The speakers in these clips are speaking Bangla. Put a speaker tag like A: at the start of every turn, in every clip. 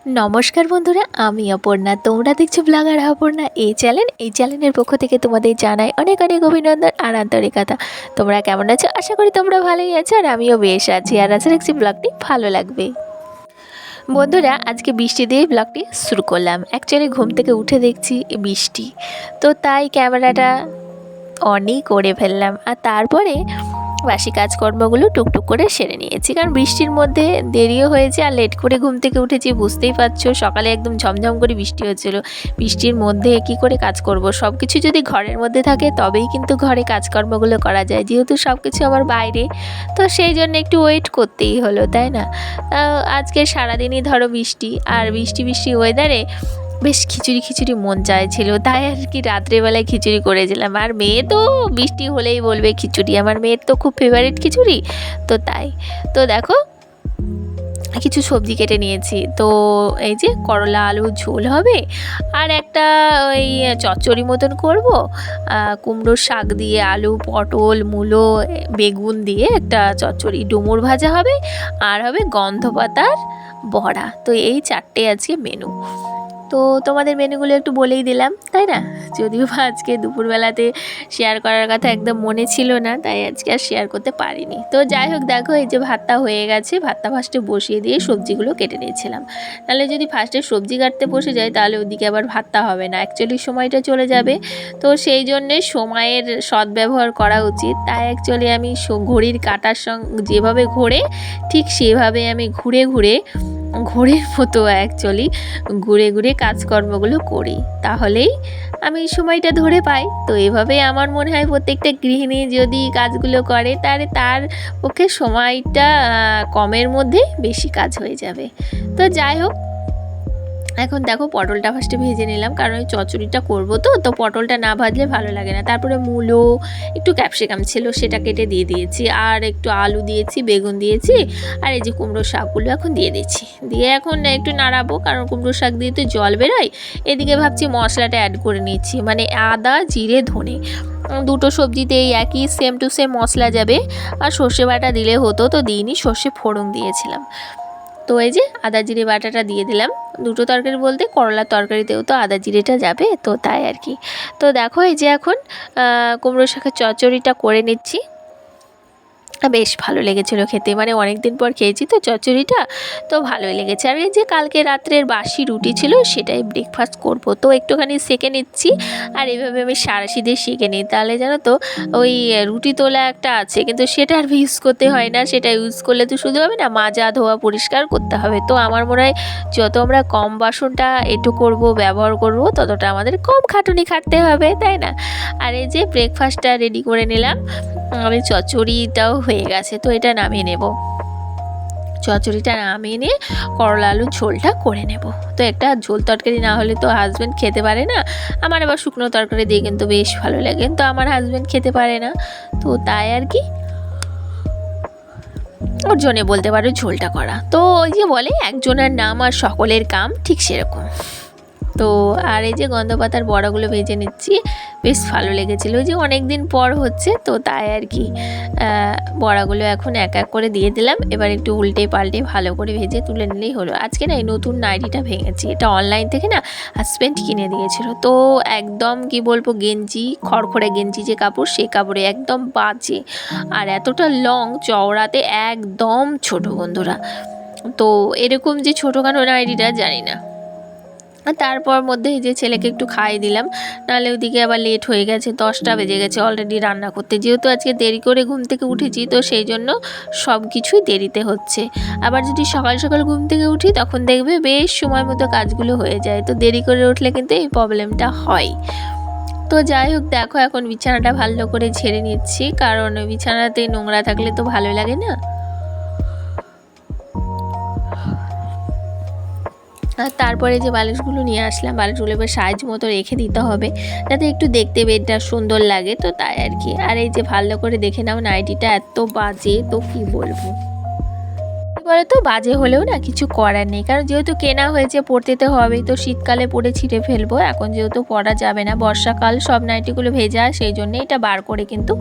A: নমস্কার বন্ধুরা, আমি অপর্ণা। তোমরা দেখছো ব্লগার অপর্ণা এই চ্যানেলের পক্ষ থেকে তোমাদের জানাই অনেক অনেক অভিনন্দন আর আন্তরিকতা। তোমরা কেমন আছো? আশা করি তোমরা ভালোই আছো, আর আমিও বেশ আছি। আর আশা রাখছি ব্লগটি ভালো লাগবে। বন্ধুরা, আজকে বৃষ্টি দিয়ে ব্লগটি শুরু করলাম। অ্যাকচুয়ালি ঘুম থেকে উঠে দেখছি বৃষ্টি, তো তাই ক্যামেরাটা অনই করে ফেললাম। আর তারপরে বাসি কাজকর্মগুলো টুকটুক করে সেরে নিয়েছি, কারণ বৃষ্টির মধ্যে দেরিও হয়েছে আর লেট করে ঘুম থেকে উঠেছি। বুঝতেই পারছো, সকালে একদম ঝমঝম করে বৃষ্টি হচ্ছিলো। বৃষ্টির মধ্যে কি করে কাজ করব? সব কিছু যদি ঘরের মধ্যে থাকে তবেই কিন্তু ঘরে কাজকর্মগুলো করা যায়, যেহেতু সব কিছু আমার বাইরে, তো সেই জন্য একটু ওয়েট করতেই হলো, তাই না? আজকে সারাদিনই ধরো বৃষ্টি, আর বৃষ্টি ওয়েদারে বেশ খিচুড়ি মন চাইছিল, তাই আর কি রাত্রেবেলায় খিচুড়ি করেছিলাম। আর মেয়ে তো বৃষ্টি হলেই বলবে খিচুড়ি, আমার মেয়ের তো খুব ফেভারিট খিচুড়ি, তো তাই। তো দেখো, কিছু সবজি কেটে নিয়েছি। তো এই যে করলা আলুর ঝোল হবে, আর একটা ওই চচ্চড়ি মতন করব, কুমড়োর শাক দিয়ে আলু পটল মূলো বেগুন দিয়ে একটা চচ্চড়ি, ডুমুর ভাজা হবে, আর হবে গন্ধপাতার বড়া। তো এই চারটে আজকে মেনু। তো তোমাদের মেনুগুলো একটু বলেই দিলাম, তাই না? যদিও বা আজকে দুপুরবেলাতে শেয়ার করার কথা একদম মনে ছিল না, তাই আজকে আর শেয়ার করতে পারিনি। তো যাই হোক, দেখো এই যে ভাতটা হয়ে গেছে। ভাতটা ফার্স্টে বসিয়ে দিয়ে সবজিগুলো কেটে নিয়েছিলাম। নাহলে যদি ফার্স্টে সবজি কাটতে বসে যাই তাহলে ওদিকে আবার ভাতটা হবে না, অ্যাকচুয়ালি সময়টা চলে যাবে। তো সেই জন্যে সময়ের সদ্ব্যবহার করা উচিত। তাই অ্যাকচুয়ালি আমি ঘড়ির কাঁটার সঙ্গে যেভাবে ঘোরে ঠিক সেভাবে আমি ঘুরে ঘোরের মতো অ্যাকচুয়ালি ঘুরে কাজকর্মগুলো করি, তাহলেই আমি সময়টা ধরে পাই। তো এভাবে আমার মনে হয় প্রত্যেকটা গৃহিণী যদি কাজগুলো করে তাহলে তার পক্ষে সময়টা কমের মধ্যে বেশি কাজ হয়ে যাবে। তো যাই হোক, এখন দেখো পটলটা ফার্স্টে ভেজে নিলাম, কারণ ওই চচ্চড়িটা করবো, তো পটলটা না ভাজলে ভালো লাগে না। তারপরে মূলো, একটু ক্যাপসিকাম ছিল সেটা কেটে দিয়ে দিয়েছি, আর একটু আলু দিয়েছি, বেগুন দিয়েছি, আর এই যে কুমড়ো শাকগুলো এখন দিয়ে দিচ্ছি। দিয়ে এখন একটু নাড়াবো, কারণ কুমড়ো শাক দিয়ে তো জল বেরোয়। এদিকে ভাবছি মশলাটা অ্যাড করে নিচ্ছি, মানে আদা জিরে ধনে দুটো সবজিতেই একই সেম টু সেম মশলা যাবে। আর সর্ষে বাটা দিলে হতো, তো দিইনি, সর্ষে ফোড়ন দিয়েছিলাম। তো এই যে আদা জিরে বাটাটা দিয়ে দিলাম। দুটো তরকারি বলতে করলার তরকারিতেও তো আদা জিরেটা যাবে, তো তাই আর কি। তো দেখো এই যে এখন কুমড়ো শাকের চচ্চড়িটা করে নিচ্ছি। বেশ ভালো লেগেছিলো খেতে, মানে অনেক দিন পর খেয়েছি তো চচ্চড়িটা, তো ভালোই লেগেছে। আর এই যে কালকে রাত্রের বাসি রুটি ছিল সেটাই ব্রেকফাস্ট করব, তো একটুখানি সেঁকে নিচ্ছি। আর এইভাবে আমি সাঁড়াশি দিয়ে সেঁকে নিই, তাহলে জানো তো ওই রুটি তোলা একটা আছে, কিন্তু সেটা আর ইউজ করতে হয় না। সেটা ইউজ করলে তো শুধু হবে না, মাজা ধোয়া পরিষ্কার করতে হবে। তো আমার মনে হয় যত আমরা কম বাসনটা একটু ব্যবহার করব, ততটা আমাদের কম খাটুনি খাটতে হবে, তাই না? আর এই যে ব্রেকফাস্টটা রেডি করে নিলাম, আমি চচ্চড়িটাও হয়ে গেছে, তো এটা নামিয়ে নেব। চচ্চড়িটা নামিয়ে নিয়ে করলা আলুর ঝোলটা করে নেব। তো একটা ঝোল তরকারি না হলে তো হাজব্যান্ড খেতে পারে না। আমার আবার শুকনো তরকারি দিয়ে কিন্তু বেশ ভালো লাগে, তো আমার হাজব্যান্ড খেতে পারে না, তো তাই আর কি ওর জন্যে বলতে পারো ঝোলটা করা। তো ওই যে বলে একজনের নাম আর সকলের কাম, ঠিক সেরকম। তো আর এই যে গন্ধপাতার বড়াগুলো ভেজে নিচ্ছি, বেশ ভালো লেগেছিলো, যে অনেক দিন পর হচ্ছে, তো তাই আর কি বড়াগুলো এখন এক এক করে দিয়ে দিলাম। এবার একটু উল্টে পাল্টে ভালো করে ভেজে তুলে নিলেই হলো। আজকে না এই নতুন নাইটিটা ভেঙেছি, এটা অনলাইন থেকে না হাজব্যান্ড কিনে দিয়েছিল। তো একদম কি বলবো, গেঞ্জি খড়খড়ে গেঞ্জি যে কাপড়, সেই কাপড়ে একদম বাজে, আর এতটা লং, চওড়াতে একদম ছোট বন্ধুরা। তো এরকম যে ছোটোখাটো নাইটিটা জানি না। তারপর মধ্যে এই যে ছেলেকে একটু খাইয়ে দিলাম, নাহলে ওদিকে আবার লেট হয়ে গেছে, 10টা বেজে গেছে অলরেডি রান্না করতে। যেহেতু আজকে দেরি করে ঘুম থেকে উঠেছি, তো সেই জন্য সব কিছুই দেরিতে হচ্ছে। আবার যদি সকাল সকাল ঘুম থেকে উঠি তখন দেখবে বেশ সময় মতো কাজগুলো হয়ে যায়, তো দেরি করে উঠলে কিন্তু এই প্রবলেমটা হয়। তো যাই হোক, দেখো এখন বিছানাটা ভালো করে ঝেড়ে নিচ্ছি, কারণ বিছানাতে নোংরা থাকলে তো ভালো লাগে না। আর তারপরে যে বালিশগুলো নিয়ে আসলাম, বালিশগুলো এবার সাইজ মতো রেখে দিতে হবে, যাতে একটু দেখতে বেডটা সুন্দর লাগে, তো তাই আর কি। আর এই যে ভালো করে দেখে নাও, নাইটিটা এত বাজে, তো কি বলবো। বলে তো বাজে হলেও না কিছু করার নেই, কারণ যেহেতু কেনা হয়েছে পরতে তো হবেই, তো শীতকালে পরে ছিঁড়ে ফেলবো, এখন যেহেতু পরা যাবে না, বর্ষাকাল সব নাইটিগুলো ভেজা, সেই জন্যে এটা বার করে কিন্তু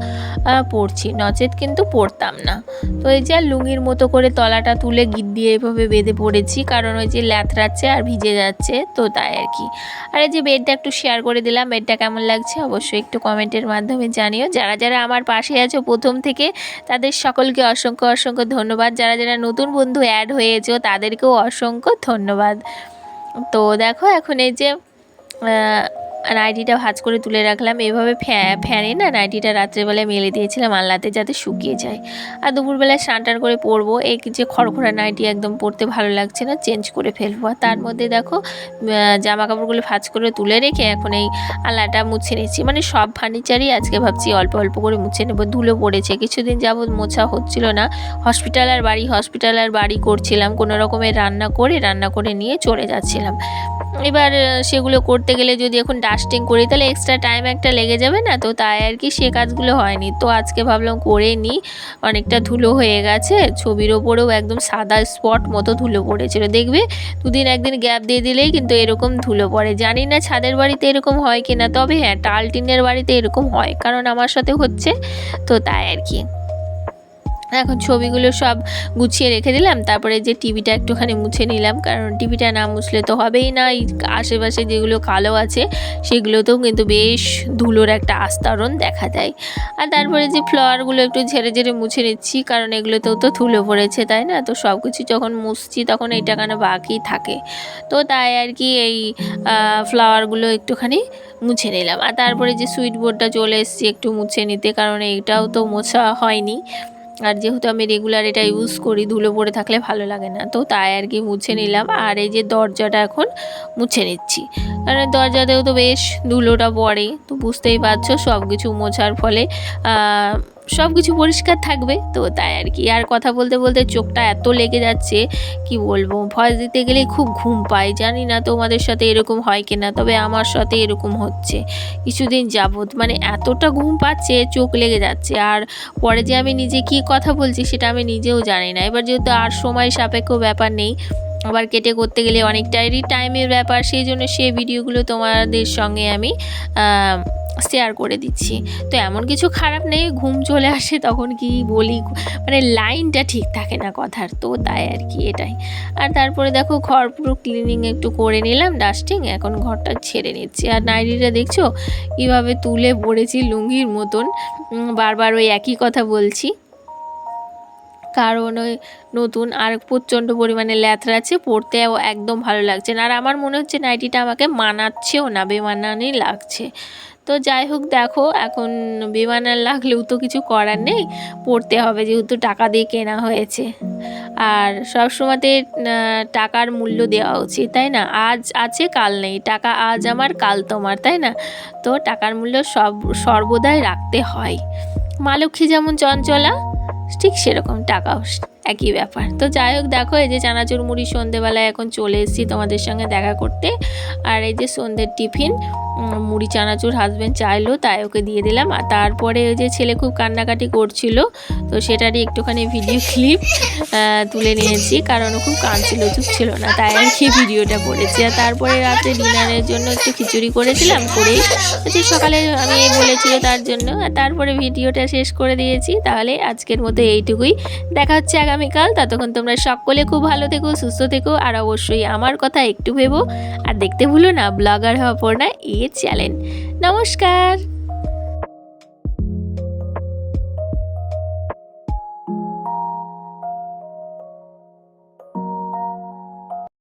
A: পরছি, নচেত কিন্তু পরতাম না। তো এই যে লুঙ্গির মতো করে তলাটা তুলে গিট দিয়ে এভাবে বেঁধে পড়েছি, কারণ ওই যে ল্যাথড়াচ্ছে আর ভিজে যাচ্ছে, তো তাই আর কি। আর এই যে বেডটা একটু শেয়ার করে দিলাম, বেডটা কেমন লাগছে অবশ্যই একটু কমেন্টের মাধ্যমে জানিও। যারা যারা আমার পাশে আছো প্রথম থেকে তাদের সকলকে অসংখ্য অসংখ্য ধন্যবাদ, যারা যারা নতুন বন্ধু অ্যাড হয়েছো তাদেরকেও অসংখ্য ধন্যবাদ। তো দেখো এখন এই যে নাইটিটা ভাঁজ করে তুলে রাখলাম, এভাবে ফ্যানে না নাইটিটা রাত্রেবেলায় মেলে দিয়েছিলাম আনলাতে যাতে শুকিয়ে যায়। আর দুপুরবেলায় স্নান টান করে পরবো, এই যে খড়খড়া নাইটি একদম পরতে ভালো লাগছে না, চেঞ্জ করে ফেলবো। আর তার মধ্যে দেখো জামা কাপড়গুলো ভাঁজ করে তুলে রেখে এখন এই আনলাটা মুছে নিচ্ছি, মানে সব ফার্নিচারই আজকে ভাবছি অল্প অল্প করে মুছে নেবো, ধুলো পড়েছে, কিছুদিন যাবৎ মোছা হচ্ছিল না, হসপিটাল আর বাড়ি করছিলাম, কোনো রকমের রান্না করে নিয়ে চলে যাচ্ছিলাম। এবার সেগুলো করতে গেলে যদি এখন ডাস্টিং করি তাহলে এক্সট্রা টাইম একটা লেগে যাবে না, তো তাই আর কি সে কাজগুলো হয়নি। তো আজকে ভাবলাম করে নিই, অনেকটা ধুলো হয়ে গেছে, ছবির ওপরেও একদম সাদা স্পট মতো ধুলো পড়েছিল, দেখবে দুদিন একদিন গ্যাপ দিয়ে দিলেই কিন্তু এরকম ধুলো পড়ে। জানি না ছাদের বাড়িতে এরকম হয় কি না, তবে হ্যাঁ টাল টিনের বাড়িতে এরকম হয়, কারণ আমার সাথে হচ্ছে, তো তাই আর কি। এখন ছবিগুলো সব গুছিয়ে রেখে দিলাম, তারপরে যে টিভিটা একটুখানি মুছে নিলাম, কারণ টিভিটা না মুছলে তো হবেই না, এই আশেপাশে যেগুলো কালো আছে সেগুলোতেও কিন্তু বেশ ধুলোর একটা আস্তরণ দেখা যায়। আর তারপরে যে ফ্লাওয়ারগুলো একটু ঝেড়ে ঝেড়ে মুছে নিচ্ছি, কারণ এগুলোতেও তো ধুলো পড়েছে, তাই না? তো সব কিছু যখন মুছছি তখন এইটা কেন বাকি থাকে, তো তাই আর কি এই ফ্লাওয়ারগুলো একটুখানি মুছে নিলাম। আর তারপরে যে সুইচ বোর্ডটা চলে এসেছি একটু মুছে নিতে, কারণ এইটাও তো মোছা হয়নি, আর যেহেতু আমি রেগুলার এটা ইউজ করি ধুলো পড়ে থাকলে ভালো লাগে না, তো তাই আর কি মুছে নিলাম। আর এই যে দরজাটা এখন মুছে নিচ্ছি, কারণ দরজাতেও তো বেশ ধুলোটা পড়ে, তো বুঝতেই পারছো সব কিছু মোছার ফলে সব কিছু পরিষ্কার থাকবে, তো তাই আর কি। আর কথা বলতে বলতে চোখটা এত লেগে যাচ্ছে কি বলবো, ভয়েস দিতে গেলেই খুব ঘুম পায়, জানি না তোমাদের সাথে এরকম হয় কিনা, তবে আমার সাথে এরকম হচ্ছে কিছুদিন যাবৎ, মানে এতটা ঘুম পাচ্ছে চোখ লেগে যাচ্ছে, আর পরে যে আমি নিজে কি কথা বলছি সেটা আমি নিজেও জানি না। এবার যেহেতু আর সময় সাপেক্ষ ব্যাপার নেই, আবার কেটে করতে গেলে অনেকটাই টাইমের ব্যাপার, সেই জন্য সেই ভিডিওগুলো তোমাদের সঙ্গে আমি শেয়ার করে দিচ্ছি। তো এমন কিছু খারাপ নেই, ঘুম চলে আসে তখন কি বলি, মানে লাইনটা ঠিক থাকে না কথার, তো তাই আর কি এটাই। আর তারপরে দেখো ঘর পুরো ক্লিনিং একটু করে নিলাম, ডাস্টিং, এখন ঘরটা ছেড়ে নিচ্ছি। আর নাইটিটা দেখছো কীভাবে তুলে পড়েছি লুঙ্গির মতন, বারবার ওই একই কথা বলছি, কারণ ওই নতুন আর প্রচণ্ড পরিমাণে ল্যাথড়াচ্ছে, পরতেও একদম ভালো লাগছে না, আর আমার মনে হচ্ছে নাইটিটা আমাকে মানাচ্ছেও না, বেমানানই লাগছে। তো যাই হোক দেখো, এখন বেমানান লাগলেও তো কিছু করার নেই, পড়তে হবে যেহেতু টাকা দিয়ে কেনা হয়েছে, আর সব সময়তে টাকার মূল্য দেওয়া উচিত, তাই না? আজ আছে কাল নেই, টাকা আজ আমার কাল তোমার, তাই না? তো টাকার মূল্য সর্বদাই রাখতে হয়। মা লক্ষ্মী যেমন চঞ্চলা, ঠিক সেরকম টাকাও একই ব্যাপার। তো যাই হোক দেখো, এই যে চানাচুর মুড়ি সন্ধেবেলায় এখন চলে এসেছি তোমাদের সঙ্গে দেখা করতে, আর এই যে সন্ধ্যের টিফিন মুড়ি চানাচুর হাজব্যান্ড চাইলো তাই ওকে দিয়ে দিলাম। আর তারপরে ওই যে ছেলে খুব কান্নাকাটি করছিল, তো সেটারই একটুখানি ভিডিও ক্লিপ তুলে নিয়েছি, কারণ ও খুব কাঁদছিল, চুপ ছিল না, তাই আর কি ভিডিওটা করেছি। আর তারপরে রাতে ডিনারের জন্য একটু খিচুড়ি করেছিলাম, করেই যে সকালে আমি বলেছিল তার জন্য, আর তারপরে ভিডিওটা শেষ করে দিয়েছি। তাহলে আজকের মতো এইটুকুই, দেখা হচ্ছে আগামীকাল, ততক্ষণ তোমরা সকলে খুব ভালো থেকো, সুস্থ থেকো, আর অবশ্যই আমার কথা একটু ভেবো, আর দেখতে ভুলো না ব্লগার হওয়া পড়না চ্যানেল। নমস্কার।